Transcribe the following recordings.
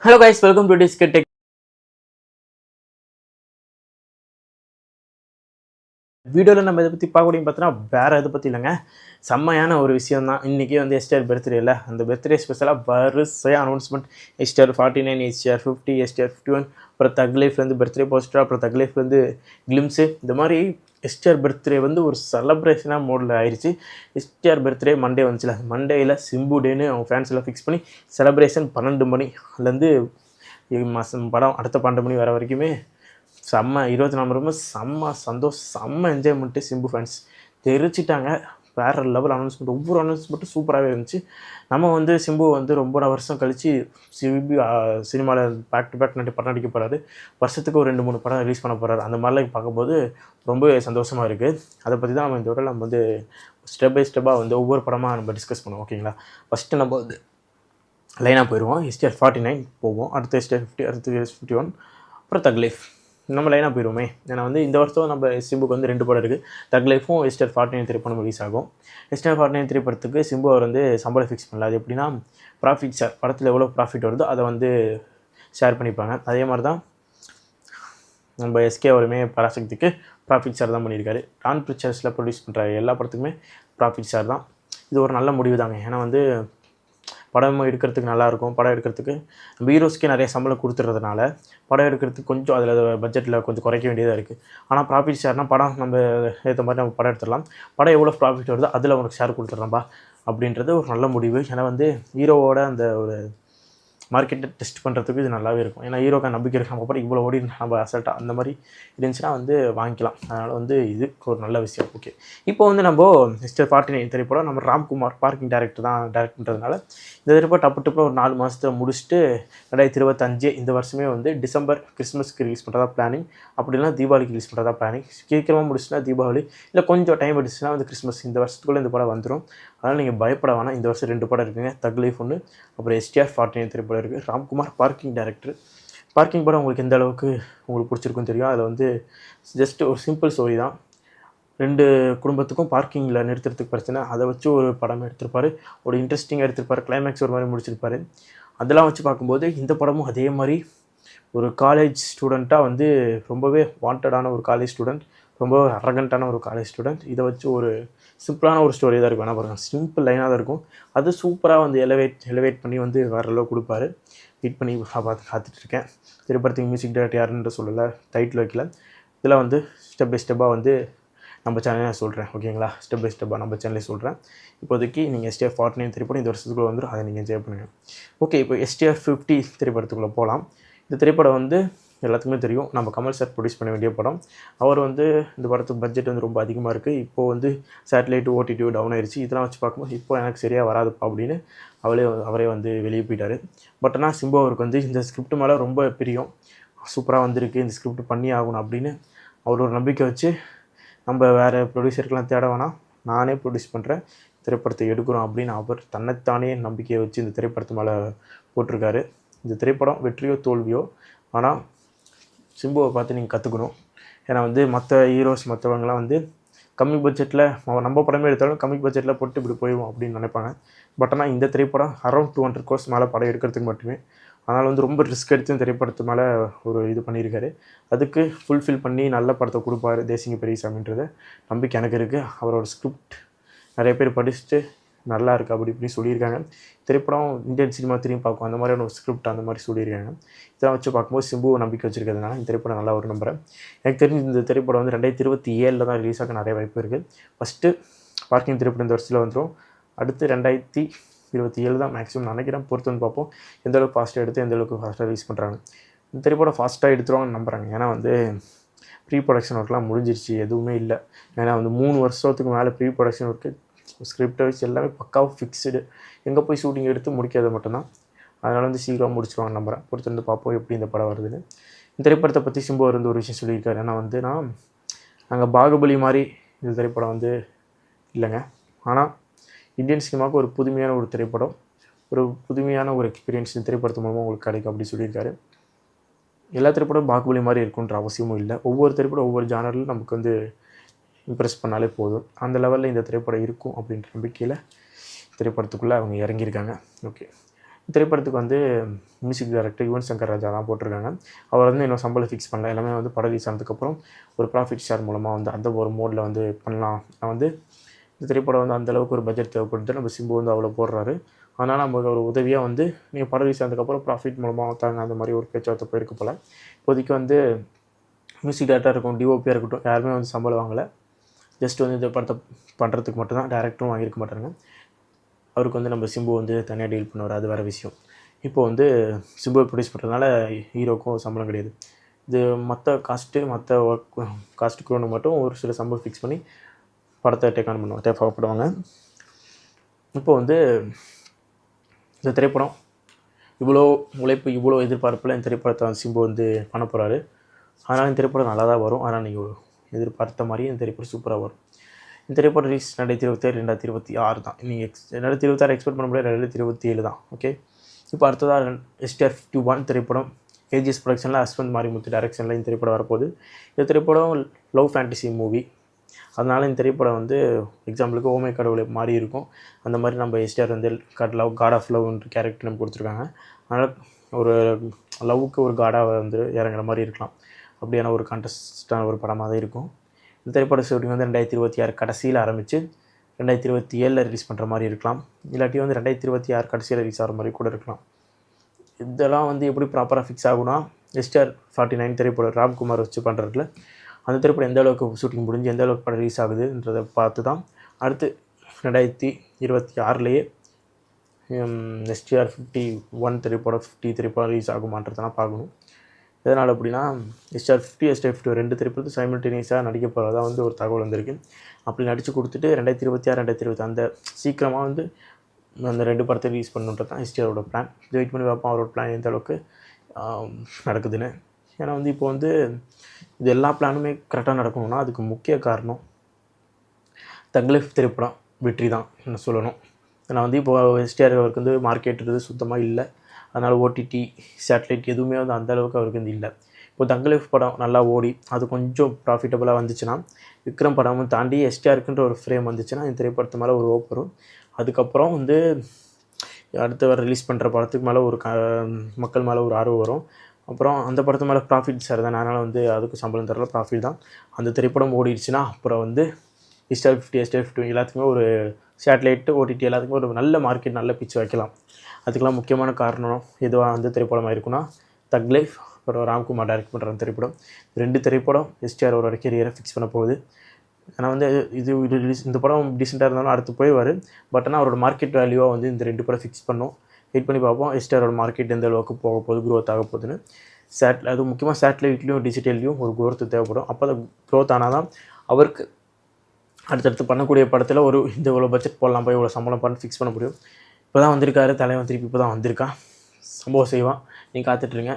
Hello guys, welcome to Disc Tech. வீடியோவில் நம்ம இதை பற்றி பார்க்கக்கூடிய பார்த்தோன்னா வேறு எதை பற்றி இல்லைங்க, செம்மையான ஒரு விஷயம் தான். இன்றைக்கி வந்து எஸ்டிஆர் பர்த்டே இல்லை, அந்த பர்த்டே ஸ்பெஷலாக வரிசையாக அனௌன்ஸ்மெண்ட். எஸ்டிஆர் 49, எஸ்டிஆர் 50, எஸ்டிஆர் 51, அப்புறம் தக் லைஃப்லேருந்து பர்த்டே போஸ்டர், அப்புறம் தக் லைஃப்லேருந்து கிளிம்ஸு. இந்த மாதிரி எஸ்டிஆர் பர்த்டே வந்து ஒரு செலப்ரேஷனாக மோடில் ஆயிடுச்சு. எஸ்டிஆர் பர்த்டே மண்டே வந்துச்சுல, மண்டேயில் சிம்பு டேன்னு அவங்க ஃபேன்ஸ் எல்லாம் ஃபிக்ஸ் பண்ணி செலப்ரேஷன் 12 மணி அதுலேருந்து மாதம் படம் அடுத்த 12 மணி வர வரைக்குமே செம்ம 24 ரொம்ப செம்ம சந்தோஷம், செம்ம என்ஜாய்மெண்ட்டு. சிம்பு ஃபேன்ஸ் தெரிச்சிட்டாங்க. வேறு லெவல் அனௌன்ஸ்மெண்ட், ஒவ்வொரு அனௌன்ஸ்மெண்ட்டும் சூப்பராகவே இருந்துச்சு. நம்ம வந்து சிம்பு வந்து ரொம்ப வருஷம் கழித்து சினிமாவில் பேக் டு பேக் படம் நடிக்க போகிறாரு. வருஷத்துக்கு ஒரு 2-3 படம் ரிலீஸ் பண்ண போகிறாரு. அந்த மாதிரிலாம் பார்க்கும்போது ரொம்பவே சந்தோஷமாக இருக்குது. அதை பற்றி தான் நம்ம இந்த விட நம்ம வந்து ஸ்டெப் பை ஸ்டெப்பாக வந்து ஒவ்வொரு படமாக நம்ம டிஸ்கஸ் பண்ணுவோம். ஓகேங்களா, ஃபஸ்ட்டு நம்ம வந்து லைனாக போயிடுவோம். எஸ்டிஆர் 49 போவோம், அடுத்து எஸ்டிஆர் 50, அடுத்து 51, அப்புறம் தக் லைஃப். நம்ம லைனாக போயிடுவோமே. ஏன்னா வந்து இந்த வருஷம் நம்ம சிம்புக்கு வந்து 2 படம் இருக்குது. தக் லைஃபும் எஸ்டிஆர் 49 திரைப்படம் ரிலீஸ் ஆகும். எஸ்டிஆர் 49 திரைப்படத்துக்கு சிம்பு அவர் வந்து சம்பளம் ஃபிக்ஸ் பண்ணல. அது எப்படின்னா, ப்ராஃபிட் ஷேர், படத்தில் எவ்வளோ ப்ராஃபிட் வருதோ அதை வந்து ஷேர் பண்ணிப்பாங்க. அதே மாதிரி தான் நம்ம எஸ்கே அவருமே பராசக்திக்கு ப்ராஃபிட் ஷேர் தான் பண்ணியிருக்காரு. டான் பிக்சர்ஸில் ப்ரொடியூஸ் பண்ணுற எல்லா படத்துக்குமே ப்ராஃபிட் ஷேர் தான். இது ஒரு நல்ல முடிவு தாங்க. ஏன்னா வந்து படம் எடுக்கிறதுக்கு நல்லாயிருக்கும். படம் எடுக்கிறதுக்கு நம்ம ஹீரோஸ்க்கே நிறைய சம்பளம் கொடுத்துறதுனால படம் எடுக்கிறதுக்கு கொஞ்சம் அதில் பட்ஜெட்டில் கொஞ்சம் குறைக்க வேண்டியதாக இருக்குது. ஆனால் ப்ராஃபிட் ஷேர்னால் படம் நம்ம ஏற்ற மாதிரி நம்ம படம் எடுத்துடலாம். படம் எவ்வளோ ப்ராஃபிட் வருதோ அதில் உனக்கு ஷேர் கொடுத்துட்றோம்பா அப்படின்றது ஒரு நல்ல முடிவு. ஏன்னா வந்து ஹீரோவோட அந்த ஒரு மார்க்கெட்டை டெஸ்ட் பண்ணுறதுக்கு இது நல்லாவே இருக்கும். ஏன்னா ஹீரோக்கு நம்பிக்கை இருக்குது, நம்ம படம் இவ்வளோ ஓடி நம்ம அசல்ட்டாக அந்த மாதிரி இருந்துச்சுன்னா வந்து வாங்கிக்கலாம். அதனால் வந்து இது ஒரு நல்ல விஷயம். ஓகே, இப்போ வந்து நம்ம எஸ்டிஆர் 49 திரைப்படம் நம்ம ராம்குமார் பார்க்கிங் டைரக்டர் தான் டைரக்ட் பண்ணுறதுனால இந்த திரைப்படம் டப்பு ஒரு 4 மாதத்தில் முடிச்சுட்டு 2025 இந்த வருஷமே வந்து டிசம்பர் கிறிஸ்மஸ்க்கு ரிலீஸ் பண்ணுறதா பிளானிங். அப்படின்னா தீபாவளிக்கு ரிலீஸ் பண்ணுறதா பிளானிங். சீக்கிரமாக முடிச்சுன்னா தீபாவளி, இல்லை கொஞ்சம் டைம் எடுத்துச்சுன்னா வந்து கிறிஸ்மஸ். இந்த வருஷத்துக்குள்ளே இந்த படம் வந்துடும். அதனால் நீங்கள் பயப்பட வேணாம். இந்த வருஷம் 2 படம் இருக்குங்க, தக் லைஃப் ஒன்று, அப்புறம் எஸ்டிஆர் 49 திரைப்படம் இருக்குது. Ramkumar parking director. பார்க்கிங் படம் உங்களுக்கு எந்த அளவுக்கு உங்களுக்கு பிடிச்சிருக்குன்னு தெரியும். அதில் வந்து ஜஸ்ட் ஒரு சிம்பிள் ஸ்டோரி தான். 2 குடும்பத்துக்கும் பார்க்கிங்கில் நிறுத்துறதுக்கு பிரச்சனை, அதை வச்சு ஒரு படம் எடுத்திருப்பார். ஒரு இன்ட்ரெஸ்டிங்காக எடுத்திருப்பார். கிளைமேக்ஸ் ஒரு மாதிரி முடிச்சிருப்பார். அதெல்லாம் வச்சு பார்க்கும்போது இந்த படமும் அதே மாதிரி ஒரு காலேஜ் ஸ்டூடெண்ட்டாக வந்து ரொம்பவே வாண்டடான ஒரு காலேஜ் ஸ்டூடெண்ட், ரொம்ப அரகண்ட்டான ஒரு காலேஜ் ஸ்டூடெண்ட். இதை வச்சு ஒரு சிம்பிளான ஒரு ஸ்டோரி தான் இருக்கும். வேணா பாருங்கள், சிம்பிள் லைனாக தான் இருக்கும். அது சூப்பராக வந்து எலவேட் பண்ணி வந்து வேறு அளவு கொடுப்பாரு. வெயிட் பண்ணி காத்துட்ருக்கேன். திரைப்படத்துக்கு மியூசிக் டைரக்டர் யாருன்னு சொல்லலை, டைட்டில் வைக்கல. இதில் வந்து ஸ்டெப் பை ஸ்டெப்பாக வந்து நம்ம சேனலே சொல்கிறேன். ஓகேங்களா, ஸ்டெப் பை ஸ்டெப்பாக நம்ம சேனலே சொல்கிறேன். இப்போதைக்கு நீங்கள் எஸ்டிஆர் 49 திரைப்படம் இந்த வருஷத்துக்குள்ளே வந்துடும், அதை நீங்கள் என்ஜாய் பண்ணுங்கள். ஓகே, இப்போ எஸ்டிஆர் 50 திரைப்படத்துக்குள்ளே போகலாம். இந்த திரைப்படம் வந்து எல்லாத்துக்குமே தெரியும், நம்ம கமல் சார் ப்ரொடியூஸ் பண்ண வேண்டிய படம். அவர் வந்து இந்த படத்துக்கு பட்ஜெட் வந்து ரொம்ப அதிகமாக இருக்குது. இப்போது வந்து சேட்டலைட் ஓடிடி டவுன் ஆயிடுச்சு. இதெல்லாம் வச்சு பார்க்கும்போது இப்போ எனக்கு சரியாக வராதுப்பா அப்படின்னு அவரே வந்து வெளியே போயிட்டார். பட் ஆனால் சிம்பு அவருக்கு வந்து இந்த ஸ்கிரிப்ட் மேலே ரொம்ப பிரியம். சூப்பராக வந்திருக்கு, இந்த ஸ்கிரிப்ட் பண்ணி ஆகணும் அப்படின்னு அவர் ஒரு நம்பிக்கை வச்சு, நம்ம வேறு ப்ரொடியூசருக்கெலாம் தேட வேணாம், நானே ப்ரொடியூஸ் பண்ணுறேன், திரைப்படத்தை எடுக்கிறோம் அப்படின்னு அவர் தன்னைத்தானே நம்பிக்கையை வச்சு இந்த திரைப்படத்து மேலே போட்டிருக்காரு. இந்த திரைப்படம் வெற்றியோ தோல்வியோ, ஆனால் சிம்புவை பார்த்து நீங்கள் கற்றுக்கணும். ஏன்னா வந்து மற்ற ஹீரோஸ் மற்றவங்களாம் வந்து கம்மி பட்ஜெட்டில் நம்ம படமே எடுத்தாலும் கம்மி பட்ஜெட்டில் போட்டு இப்படி போயிடுவோம் அப்படின்னு நினைப்பாங்க. பட் ஆனால் இந்த திரைப்படம் அரௌண்ட் 200 crores மேலே படம் எடுக்கிறதுக்கு மட்டுமே. அதனால் வந்து ரொம்ப ரிஸ்க் எடுத்து இந்த திரைப்படத்து மேலே ஒரு இது பண்ணியிருக்காரு. அதுக்கு ஃபுல்ஃபில் பண்ணி நல்ல படத்தை கொடுப்பாரு தேசிங்க பெரியசாமின்றது நம்பிக்கை எனக்கு இருக்குது. அவரோட ஸ்கிரிப்ட் நிறைய பேர் படிச்சுட்டு நல்லா இருக்குது அப்படி இப்படி சொல்லியிருக்காங்க. திரைப்படம் இந்தியன் சினிமா திரும்பி பார்க்கும் அந்த மாதிரியான ஒரு ஸ்கிரிப்ட் அந்த மாதிரி சொல்லியிருக்காங்க. இதெல்லாம் வச்சு பார்க்கும்போது சிம்பு நம்பிக்கை வச்சுருக்கிறதுனால இந்த திரைப்படம் நல்லா ஒரு நம்புகிறேன். எனக்கு தெரிஞ்சு இந்த திரைப்படம் வந்து 2027 தான் ரிலீஸ் ஆக நிறைய வாய்ப்பு இருக்குது. ஃபஸ்ட்டு பார்க்கிங் திரைப்படம் இந்த வருஷத்தில் வந்துடும். அடுத்து 2027 தான் மேக்ஸிமம் நினைக்கிறேன். பொறுத்து வந்து பார்ப்போம் எந்த அளவுக்கு ஃபாஸ்ட்டாக எடுத்து எந்த அளவுக்கு ஃபாஸ்ட்டாக ரிலீஸ் பண்ணுறாங்க. இந்த திரைப்படம் ஃபாஸ்ட்டாக எடுத்துருவாங்கன்னு நம்புகிறாங்க. ஏன்னா வந்து ப்ரீ ப்ரொடக்ஷன் ஒர்க்லாம் முடிஞ்சிருச்சு, எதுவுமே இல்லை. ஏன்னா வந்து 3 வருஷத்துக்கு மேலே ப்ரீ ப்ரொடக்ஷன் ஒர்க்கு, ஸ்கிரிப்டை வச்சு எல்லாமே பக்காவாக ஃபிக்ஸ்டு. எங்கே போய் ஷூட்டிங் எடுத்து முடிக்காது மட்டும்தான். அதனால் வந்து சீக்கிரம் முடிச்சுருவாங்க நம்புகிறேன். பொறுத்து வந்து பார்ப்போம் எப்படி இந்த படம் வருதுன்னு. இந்த திரைப்படத்தை பற்றி சிம்பு வந்து ஒரு விஷயம் சொல்லியிருக்காரு. ஏன்னா வந்து நாங்கள் பாகுபலி மாதிரி இந்த திரைப்படம் வந்து இல்லைங்க, ஆனால் இந்தியன் சினிமாவுக்கு ஒரு புதுமையான ஒரு திரைப்படம், ஒரு புதுமையான ஒரு எக்ஸ்பீரியன்ஸ் இந்த திரைப்படத்து மூலமாக உங்களுக்கு கிடைக்கும் அப்படி சொல்லியிருக்காரு. எல்லா திரைப்படம் பாகுபலி மாதிரி இருக்குன்ற அவசியமும் இல்லை. ஒவ்வொரு திரைப்படம் ஒவ்வொரு ஜானரில் நமக்கு வந்து இம்ப்ரெஸ் பண்ணாலே போதும். அந்த லெவலில் இந்த திரைப்படம் இருக்கும் அப்படின்ற நம்பிக்கையில் திரைப்படத்துக்குள்ளே அவங்க இறங்கியிருக்காங்க. ஓகே, திரைப்படத்துக்கு வந்து மியூசிக் டைரக்டர் யுவன் சங்கர் ராஜா தான் போட்டிருக்காங்க. அவர் வந்து இன்னும் சம்பளம் ஃபிக்ஸ் பண்ணல. எல்லாமே வந்து படம் ரிலீஸ் ஆனதுக்கப்புறம் ஒரு ப்ராஃபிட் ஷேர் மூலமாக வந்து அந்த ஒரு மோடில் வந்து பண்ணலாம். நான் வந்து இந்த திரைப்படம் வந்து அந்தளவுக்கு ஒரு பட்ஜெட் தேவைப்படுது. நம்ம சிம்பு வந்து அவ்வளோ போடுறாரு. அதனால் நமக்கு ஒரு உதவியாக வந்து நீங்கள் படம் ரிலீஸ் ஆனதுக்கப்புறம் ப்ராஃபிட் மூலமாக தாங்க அந்த மாதிரி ஒரு பேச்சுவார்த்தை போயிருக்கு போல். இப்போதைக்கு வந்து மியூசிக் டைரக்டராக இருக்கட்டும், டிஓபியாக இருக்கட்டும், யாருமே வந்து சம்பளம் வாங்கலை. ஜஸ்ட் வந்து இந்த படத்தை பண்ணுறதுக்கு மட்டும்தான். டேரக்டரும் வாங்கியிருக்க மாட்டாங்க. அவருக்கு வந்து நம்ம சிம்பு வந்து தனியாக டீல் பண்ணுவார், அது வேறு விஷயம். இப்போ வந்து சிம்பு ப்ரொடியூஸ் பண்ணுறதுனால ஹீரோக்கும் சம்பளம் கிடையாது. இது மற்ற ஒர்க் காஸ்ட் க்ரூனுக்கு மட்டும் ஒரு சில சம்பளம் ஃபிக்ஸ் பண்ணி படத்தை டேக் பண்ணுவாங்க. இப்போ வந்து இந்த திரைப்படம் இவ்வளோ உழைப்பு, இவ்வளோ எதிர்பார்ப்பில் இந்த திரைப்படத்தை வந்து சிம்பு வந்து பண்ண போகிறாரு. அதனால் இந்த திரைப்படம் நல்லா தான் வரும். ஆனால் நீங்கள் எதிர்பார்த்த மாதிரியே இந்த திரைப்படம் சூப்பராக வரும். இந்த திரைப்படம் ரிலீஸ் 2027 2026 தான். நீங்கள் 2026 எக்ஸ்பெக்ட் பண்ண முடியாது, 2027 தான். ஓகே, இப்போ அடுத்ததாக STR 51 திரைப்படம் ஏஜிஎஸ் ப்ரொடக்ஷனில் அஸ்வந்த் மாரிமுத்து டைரக்ஷனில் இந்த திரைப்படம் வரப்போகுது. இந்த திரைப்படம் லவ் ஃபேண்டசி மூவி. அதனால் இந்த திரைப்படம் வந்து எக்ஸாம்பிளுக்கு ஓமை கடவுளை மாதிரி இருக்கும். அந்த மாதிரி நம்ம எஸ்டிஆர் வந்து காட் ஆஃப் லவ்ன்ற கேரக்டர் நம்ம கொடுத்துருக்காங்க. அதனால் ஒரு லவ்வுக்கு ஒரு காடாக வந்து இறங்குற மாதிரி இருக்கலாம். அப்படியான ஒரு கான்டெஸ்டான ஒரு படமாக தான் இருக்கும். இந்த திரைப்பட ஷூட்டிங் வந்து 2026 கடைசியில் ஆரம்பித்து 2027 ரிலீஸ் பண்ணுற மாதிரி இருக்கலாம். இல்லாட்டி வந்து 2026 கடைசியில் ரிலீஸ் ஆகிற மாதிரி கூட இருக்கலாம். இதெல்லாம் வந்து எப்படி ப்ராப்பராக ஃபிக்ஸ் ஆகுனா, STR 49 திரைப்படம் ராம்குமார் வச்சு பண்ணுறதுல அந்த திரைப்படம் எந்த அளவுக்கு ஷூட்டிங் முடிஞ்சு எந்த அளவுக்கு படம் ரிலீஸ் ஆகுதுன்றதை பார்த்து தான் அடுத்து 2026 STR 51 திரைப்படம் 50 திரைப்படம் ரிலீஸ் ஆகுமான்றதெல்லாம் பார்க்கணும். எதனால் அப்படின்னா STR 50 STR 50 2 திரைப்படத்தை சைமல்டேனியஸாக நடிக்க போகிறதா வந்து ஒரு தகவல் வந்திருக்கு. அப்படி நடித்து கொடுத்துட்டு 2026 2020 அந்த சீக்கிரமாக வந்து அந்த 2 படத்தை ரிலீஸ் பண்ணுன்றது தான் STRோட பிளான். இது வெயிட் பண்ணி பார்ப்போம் அவரோட பிளான் எந்த அளவுக்கு நடக்குதுன்னு. ஏன்னா வந்து இப்போ வந்து இது எல்லா பிளானுமே கரெக்டாக நடக்கணும்னா அதுக்கு முக்கிய காரணம் தக் லைஃப் திரைப்படம் வெற்றி தான் என்ன சொல்லணும். ஏன்னா வந்து இப்போ STR அவருக்கு வந்து மார்க்கெட்டுறது சுத்தமாக இல்லை. அதனால் OTT சேட்டலைட் எதுவுமே வந்து அந்தளவுக்கு அவருக்கு வந்து இல்லை. இப்போ தக் லைஃப் படம் நல்லா ஓடி அது கொஞ்சம் ப்ராஃபிட்டபுளாக வந்துச்சுன்னா, விக்ரம் படமும் தாண்டி STRக்குன்ற ஒரு ஃப்ரேம் வந்துச்சுன்னா இந்த திரைப்படத்து மேலே ஒரு ஹோப் வரும். அதுக்கப்புறம் வந்து அடுத்து வர ரிலீஸ் பண்ணுற படத்துக்கு மேலே ஒரு மக்கள் மேலே ஒரு ஆர்வம் வரும். அப்புறம் அந்த படத்து மேலே ப்ராஃபிட் சார் தான். அதனால் வந்து அதுக்கும் சம்பளம் தரல, ப்ராஃபிட் தான். அந்த திரைப்படம் ஓடிடுச்சுன்னா அப்புறம் வந்து STR 50 STR 50 எல்லாத்துக்குமே ஒரு சேட்டலைட்டு OTT எல்லாத்துக்குமே ஒரு நல்ல மார்க்கெட், நல்ல பிச்சு வைக்கலாம். அதுக்கெல்லாம் முக்கியமான காரணம் எதுவாக வந்து திரைப்படமாக இருக்குன்னா தக் லைஃப், அப்புறம் ராம்குமார் டைரக்ட் பண்ணுற திரைப்படம். 2 திரைப்படம் STR அவரோட கெரியரை ஃபிக்ஸ் பண்ண போகுது. ஏன்னா வந்து இது இந்த படம் டீசெண்டாக இருந்தாலும் அடுத்து போய்வார். பட் ஆனால் அவரோட மார்க்கெட் வேல்யூவாக வந்து இந்த 2 படம் ஃபிக்ஸ் பண்ணோம். வெயிட் பண்ணி பார்ப்போம் STRோட மார்க்கெட் எந்த அளவுக்கு போக போகுது, க்ரோத் ஆக போகுதுன்னு. அது முக்கியமாக சேட்டலைட்லேயும் டிஜிட்டல்லையும் ஒரு க்ரோத் தேவைப்படும். அப்போ தான் க்ரோத் ஆனால் தான் அவருக்கு அடுத்தடுத்து பண்ணக்கூடிய படத்தில் ஒரு இந்த இவ்வளோ பட்ஜெட் போடலாம், போய் இவ்வளோ சம்பளம் பண்ணி ஃபிக்ஸ் பண்ண முடியும். இப்போ தான் வந்திருக்காரு தலைவன், திருப்பி இப்போ தான் வந்திருக்கான், சம்பவம் செய்வான். நீங்கள் காத்துட்ருங்க,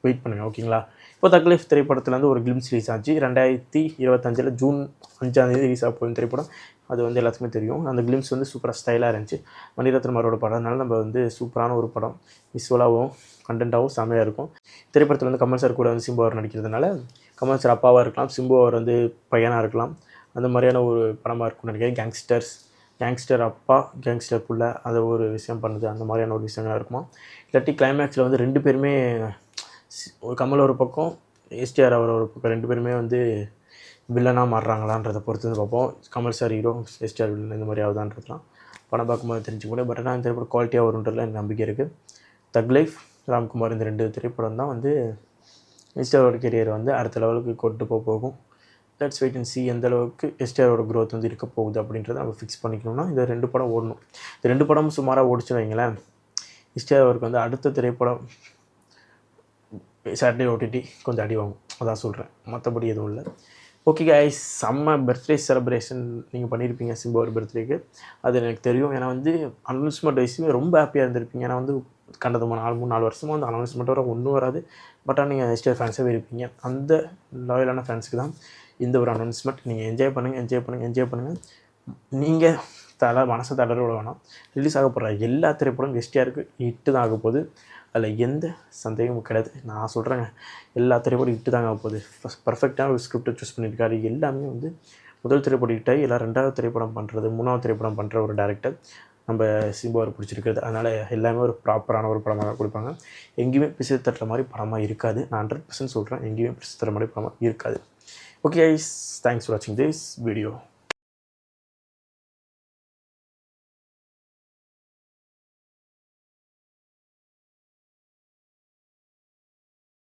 வெயிட் பண்ணுங்கள், ஓகேங்களா. இப்போ தக் லைஃப் திரைப்படத்துலேருந்து ஒரு கிளிம்ஸ் ரிலீஸ் ஆச்சு. 2025 ஜூன் 5 ரிலீஸ் ஆக போகும் திரைப்படம். அது வந்து எல்லாத்துக்குமே தெரியும். அந்த கிளிம்ஸ் வந்து சூப்பராக ஸ்டைலாக இருந்துச்சு. மணிரத்னமாரோட படம்னால நம்ம வந்து சூப்பரான ஒரு படம், விசுவலாகவும் கண்டென்ட்டாகவும் செம்மையாக இருக்கும். திரைப்படத்தில் வந்து கமல் சார் கூட வந்து சிம்பு அவர் நடிக்கிறதுனால கமல் சார் அப்பாவாக இருக்கலாம், சிம்பு அவர் வந்து பையனாக இருக்கலாம். அந்த மாதிரியான ஒரு படமாக இருக்கும்னு நினைக்கிறேன். கேங்ஸ்டர் அப்பா கேங்ஸ்டர் புள்ள அதை ஒரு விஷயம் பண்ணுது, அந்த மாதிரியான ஒரு விஷயங்களாக இருக்குமா. இல்லாட்டி கிளைமேக்ஸில் வந்து 2 பேருமே ஒரு கமல் ஒரு பக்கம் STR அவர் ஒரு பக்கம் 2 பேருமே வந்து வில்லனாக மாறுறாங்களான்றதை பொறுத்து வந்து பார்ப்போம். Kamal sir hero, STR villain, இந்த மாதிரி ஆகுதான்றதுலாம் படம் பார்க்கும்போது தெரிஞ்சுக்க முடியும். பட் ஆனால் இந்த திரைப்படம் குவாலிட்டியாக வருன்றதுல எனக்கு நம்பிக்கை இருக்குது. தக் லைஃப், ராம்குமார் இந்த 2 திரைப்படம் தான் வந்து STRோட கெரியர் வந்து அடுத்த லெவலுக்கு கொண்டு போகும். லெட்ஸ் வெயிட் அண்ட் சி எந்த அளவுக்கு STRோட க்ரோத் வந்து இருக்க போகுது அப்படின்றத நம்ம ஃபிக்ஸ் பண்ணிக்கணும்னா இந்த 2 படம் ஓடணும். இந்த 2 படமும் சுமாராக ஓடிச்சுன்னு வைங்களேன், STR அவருக்கு வந்து அடுத்த திரைப்படம் சாட்டர்டே OTT கொஞ்சம் அடி வாங்கும், அதான் சொல்கிறேன், மற்றபடி எதுவும் இல்லை. ஓகே கைஸ், செம்ம பர்த்டே செலிப்ரேஷன் நீங்கள் பண்ணியிருப்பீங்க சிம்பு ஒரு பர்த்டேக்கு, அது எனக்கு தெரியும். ஏன்னா வந்து அனௌன்ஸ்மெண்ட் வைஸுமே ரொம்ப ஹாப்பியாக இருந்திருப்பீங்க. ஏன்னா வந்து கண்டது 3-4 வருஷமாக வந்து அனௌன்ஸ்மெண்ட் வர ஒன்றும் வராது. பட் ஆனால் நீங்கள் STR ஃபேன்ஸாகவே இருப்பீங்க. அந்த லாயலான ஃபேன்ஸுக்கு தான் இந்த ஒரு அனௌன்ஸ்மெண்ட். நீங்கள் என்ஜாய் பண்ணுங்கள். நீங்கள் மனசை தளர விட வேணாம். ரிலீஸ் ஆக போகிற எல்லா திரைப்படம் STRக்கு ஹிட்டு தான் ஆக போகுது. அதில் எந்த சந்தேகமும் கிடையாது. நான் சொல்கிறேங்க, எல்லா திரைப்படம் ஹிட்டு தாங்க ஆக போகுது. பர்ஃபெக்டான ஒரு ஸ்கிரிப்டை சூஸ் பண்ணியிருக்காரு. எல்லாமே வந்து முதல் திரைப்படம் ஹிட்டாகி எல்லாம் 2வது திரைப்படம் பண்ணுறது, 3வது திரைப்படம் பண்ணுற ஒரு டேரக்டர். நம்ம சிம்புவை பிடிச்சிருக்கிறது. அதனால் எல்லாமே ஒரு ப்ராப்பரான ஒரு படமாக தான் கொடுப்பாங்க. எங்கேயுமே பிசு தட்டுற மாதிரி படமாக இருக்காது. நான் 100% சொல்கிறேன், எங்கேயுமே பிசு தட்டுற மாதிரி படமாக இருக்காது. ஓகே கைஸ், தேங்க்ஸ் ஃபார் வாட்சிங் திஸ் வீடியோ.